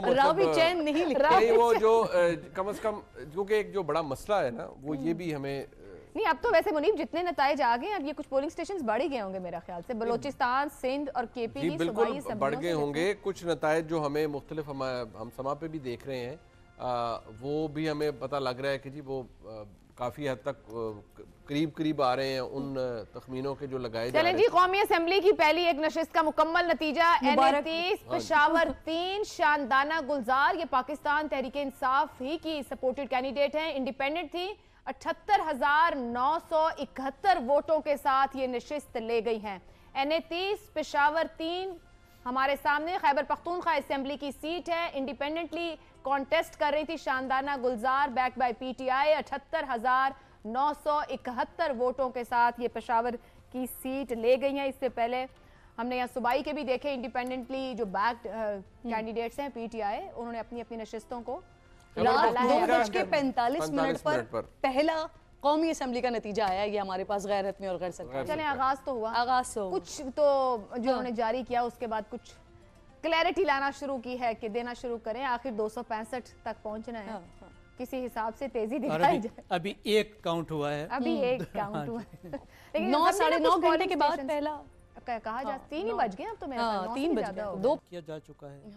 रावी चैन नहीं लिख नहीं वो जो कम से कम क्योंकि एक जो बड़ा मसला है ना वो ये भी हमें नहीं। अब तो वैसे मुनीब जितने नताइज आ गए अब ये कुछ पोलिंग स्टेशंस बढ़ ही गए होंगे मेरा ख्याल से, बलोचिस्तान, सिंध और केपी जी बिल्कुल बढ़ गए होंगे। कुछ नताइज जो हमें मुख्तलिफ हम समा पे भी देख रहे हैं वो भी हमें पता लग रहा है कि जी वो काफी हद तक करीब आ रहे हैं उन तखमीनों के जो लगाए जा रहे हैं। जी कौमी असम्बली की पहली एक नशिस्त का मुकम्मल नतीजा NA-30 पेशावर 3 शानदाना गुलजार, ये पाकिस्तान तहरीक इंसाफ ही की सपोर्टेड कैंडिडेट हैं, इंडिपेंडेंट थी। 78,971 वोटों के साथ ये नशिस्त ले गई हैं। NA-30 पेशावर 3 हमारे सामने खैबर पख्तूनख्वा असेंबली की सीट है। इंडिपेंडेंटली कॉन्टेस्ट कर रही थी शानदाना गुलजार बैक बाय PTI। 78,971 वोटों के साथ ये पेशावर की सीट ले गई हैं। इससे पहले हमने यहाँ सूबाई के भी देखे इंडिपेंडेंटली जो बैक्ड कैंडिडेट्स हैं PTI, उन्होंने अपनी अपनी नशिस्तों को रात 2:45 पर पहला कौमी असेंबली का नतीजा आया। ये हमारे पास गैर हतमी और गैर सरकारी। चलें आगाज तो हुआ, कुछ तो जो उन्होंने जारी किया उसके बाद कुछ क्लैरिटी लाना शुरू की है कि देना शुरू करें। आखिर 265 तक पहुंचना है, किसी हिसाब से तेजी दिखाई जाए। अभी एक काउंट हुआ है, अभी एक काउंट हुआ है। लेकिन 9 साढ़े 9 घंटे के बाद पहला कहा जा 3 ही बज गए अब तो। मैं 3 बज गए, 2 किया जा चुका है।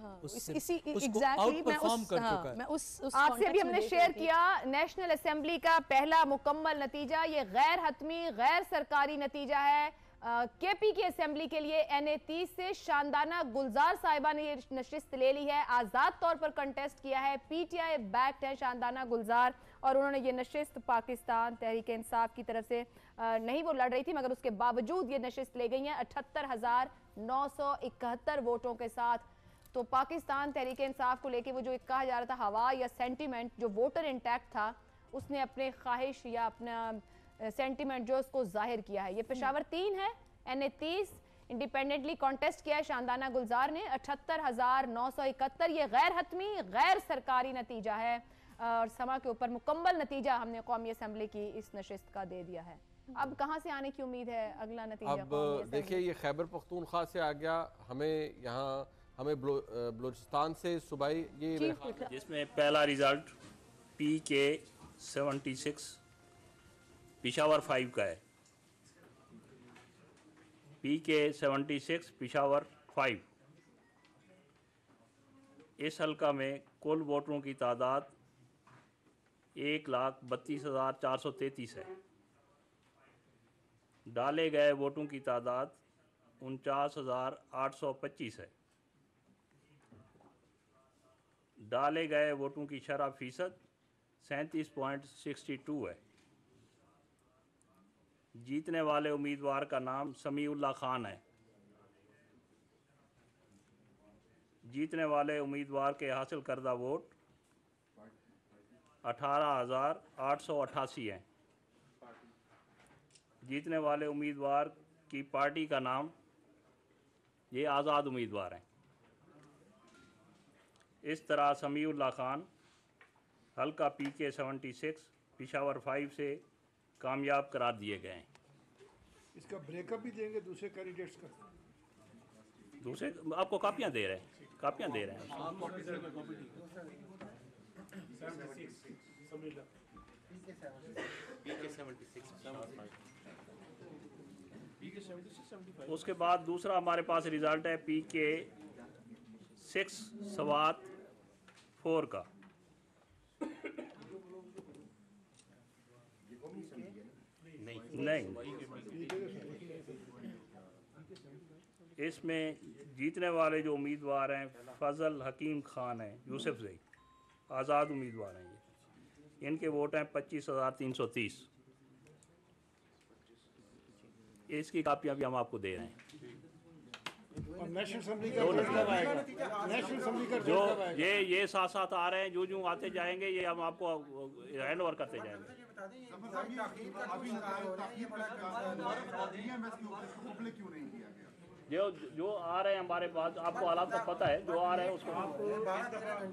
इसी एग्जैक्टली मैं उस आपसे अभी हमने शेयर किया नेशनल असेंबली का पहला मुकम्मल नतीजा। ये गैर हतमी गैर सरकारी नतीजा है। केपी की असेंबली के लिए NA-30 से शानदाना गुलजार साहिबा ने ये नशिस्त ले ली है। आजाद तौर पर कंटेस्ट किया है, PTI बैक्ड है शानदाना गुलजार, और उन्होंने ये नशिस्त पाकिस्तान तहरीक इंसाफ की तरफ से नहीं वो लड़ रही थी मगर उसके बावजूद ये नशिस्त ले गई हैं 78,971 वोटों के साथ। तो पाकिस्तान तहरीक इंसाफ को लेके वो जो कहा जा रहा था हवा या सेंटिमेंट, जो वोटर इंटैक्ट था, उसने अपने ख्वाहिश या अपना सेंटिमेंट जो उसको जाहिर किया है। ये पेशावर 3 है, NA-30 इंडिपेंडेंटली कॉन्टेस्ट किया है शानदाना गुलजार ने। 78,971 ये गैर हतमी गैर सरकारी नतीजा है और समा के ऊपर मुकम्मल नतीजा हमने कौमी असेंबली की इस नशिस्त का दे दिया है। अब कहां से आने की उम्मीद है अगला नतीजा? अब देखिए ये खैबर पख्तूनख्वा से आ गया, हमें बलूचिस्तान से सूबाई ये जिसमें पहला रिजल्ट PK 76 पेशावर 5 का है। PK 76 पेशावर 5। इस हल्का में कुल वोटरों की तादाद 1,32,433 है। डाले गए वोटों की तादाद 49,825 है। डाले गए वोटों की शरह फीसद 37.62 है। जीतने वाले उम्मीदवार का नाम समीउल्लाह खान है। जीतने वाले उम्मीदवार के हासिल करदा वोट 18,888 हैं। जीतने वाले उम्मीदवार की पार्टी का नाम, ये आज़ाद उम्मीदवार हैं। इस तरह समीउल्लाह खान हल्का PK 76 पेशावर 5 से कामयाब करार दिए गए हैं। इसका ब्रेकअप भी देंगे दूसरे कैंडिडेट्स का? दूसरे आपको कापियां दे रहे हैं, कापियां दे रहे हैं। उसके बाद दूसरा हमारे पास रिजल्ट है PK 6 सवात 4 का। नहीं, इसमें जीतने वाले जो उम्मीदवार हैं फजल हकीम खान हैं, यूसुफ ज़ई, आज़ाद उम्मीदवार हैं। ये इनके वोट हैं 25,330। इसकी कापियां भी हम आपको दे रहे हैं। और नेशनल असेंबली का कब आएगा? नेशनल असेंबली का जो ये साथ साथ आ रहे हैं, जो आते जाएंगे ये हम आपको हैंड ओवर करते जाएंगे। जो आ रहे हैं हमारे पास, आपको हालात का पता है, जो आ रहे हैं उसको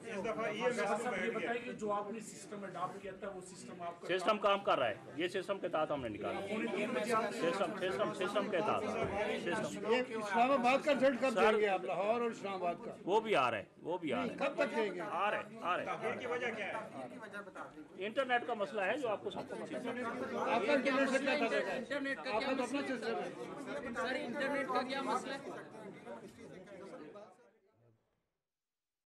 इस दफा ये मैसेज बताइए कि जो आपने सिस्टम अडॉप्ट किया था वो सिस्टम आपका सिस्टम काम कर रहा है। ये सिस्टम के तहत हमने निकाला, सिस्टम के तहत सिस्टम। ये इस्लामाबाद का रिजल्ट कब देंगे आप, लाहौर और इस्लामाबाद का? वो भी आ रहा है, वो भी आ रहा है। कब तक देंगे? आ रहे हैं। वजह क्या है? इंटरनेट का मसला है जो आपको सबको आपका इंटरनेट से क्या था? इंटरनेट का क्या अपना सिस्टम है? सर इंटरनेट का क्या मसला है?